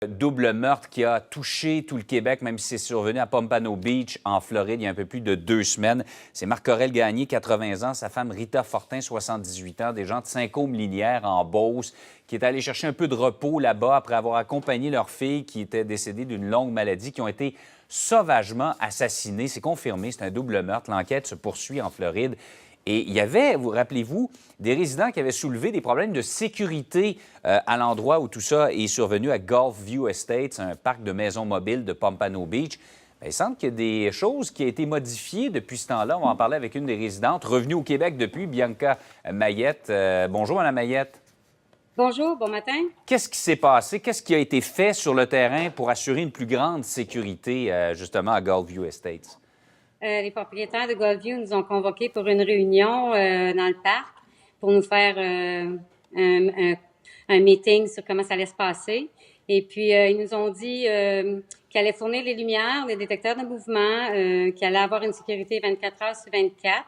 Double meurtre qui a touché tout le Québec, même si c'est survenu à Pompano Beach, en Floride, il y a un peu plus de 2 semaines. C'est Marc-Aurèle Gagné, 80 ans, sa femme Rita Fortin, 78 ans, des gens de Saint-Côme-Linière, en Beauce, qui est allé chercher un peu de repos là-bas après avoir accompagné leur fille qui était décédée d'une longue maladie, qui ont été sauvagement assassinés. C'est confirmé, c'est un double meurtre. L'enquête se poursuit en Floride. Et il y avait, vous rappelez-vous, des résidents qui avaient soulevé des problèmes de sécurité à l'endroit où tout ça est survenu, à Gulfview Estates, un parc de maisons mobiles de Pompano Beach. Bien, il semble qu'il y a des choses qui ont été modifiées depuis ce temps-là. On va en parler avec une des résidentes, revenue au Québec depuis, Bianca Mayette. Bonjour, Mme Mayette. Bonjour, bon matin. Qu'est-ce qui s'est passé? Qu'est-ce qui a été fait sur le terrain pour assurer une plus grande sécurité, justement, à Gulfview Estates? Les propriétaires de Gulfview nous ont convoqués pour une réunion dans le parc pour nous faire un meeting sur comment ça allait se passer. Et puis, ils nous ont dit qu'ils allaient fournir les lumières, les détecteurs de mouvement, qu'il allait avoir une sécurité 24 heures sur 24.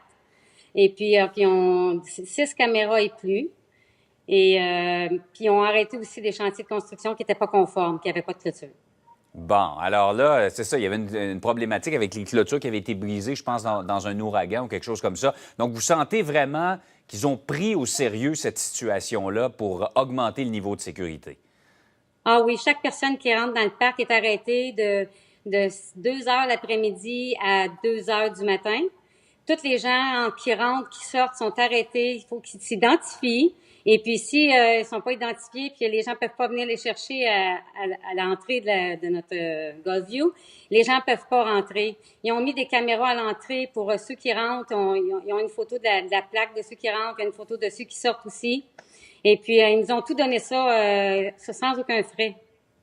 Et puis, ils ont 6 caméras et plus. Et puis, ils ont arrêté aussi des chantiers de construction qui n'étaient pas conformes, qui n'avaient pas de clôture. Bon, alors là, c'est ça, il y avait une problématique avec les clôtures qui avaient été brisées, je pense, dans un ouragan ou quelque chose comme ça. Donc, vous sentez vraiment qu'ils ont pris au sérieux cette situation-là pour augmenter le niveau de sécurité? Ah oui, chaque personne qui rentre dans le parc est arrêtée de 2 heures l'après-midi à 2 heures du matin. Tous les gens qui rentrent, qui sortent sont arrêtés. Il faut qu'ils s'identifient. Et puis, si ils sont pas identifiés, puis les gens peuvent pas venir les chercher à l'entrée de notre Gulfview, les gens peuvent pas rentrer. Ils ont mis des caméras à l'entrée pour ceux qui rentrent. Ils ont une photo de la plaque de ceux qui rentrent, une photo de ceux qui sortent aussi. Et puis, ils nous ont tout donné ça sans aucun frais.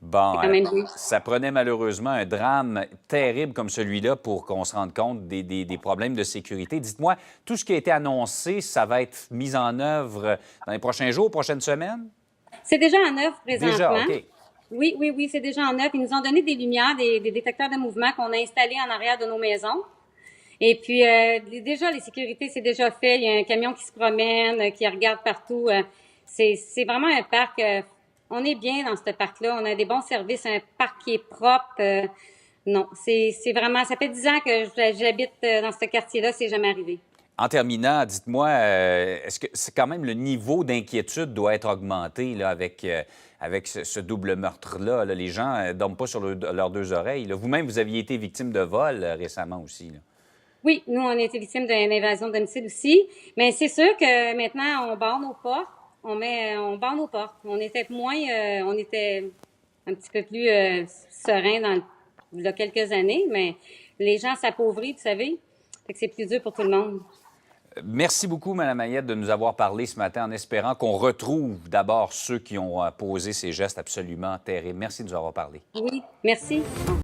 Bon, quand même ça prenait malheureusement un drame terrible comme celui-là pour qu'on se rende compte des problèmes de sécurité. Dites-moi, tout ce qui a été annoncé, ça va être mis en œuvre dans les prochains jours, prochaines semaines? C'est déjà en œuvre présentement. Déjà, OK. Oui, c'est déjà en œuvre. Ils nous ont donné des lumières, des détecteurs de mouvement qu'on a installés en arrière de nos maisons. Et puis, déjà, les sécurités, c'est déjà fait. Il y a un camion qui se promène, qui regarde partout. C'est vraiment un parc... on est bien dans ce parc-là. On a des bons services, un parc qui est propre. Non, c'est vraiment... Ça fait 10 ans que j'habite dans ce quartier-là, c'est jamais arrivé. En terminant, dites-moi, est-ce que c'est quand même le niveau d'inquiétude doit être augmenté là, avec ce double meurtre-là? Là? Les gens ne dorment pas sur leurs 2 oreilles. Vous-même, vous aviez été victime de vol récemment aussi. Là. Oui, nous, on a été victimes d'une invasion de domicile aussi. Mais c'est sûr que maintenant, on barre nos portes. On barre nos portes. On était on était un petit peu plus serein il y a quelques années, mais les gens s'appauvrissent, vous savez. Fait que c'est plus dur pour tout le monde. Merci beaucoup, Mme Mayette, de nous avoir parlé ce matin en espérant qu'on retrouve d'abord ceux qui ont posé ces gestes absolument terribles. Merci de nous avoir parlé. Oui, merci.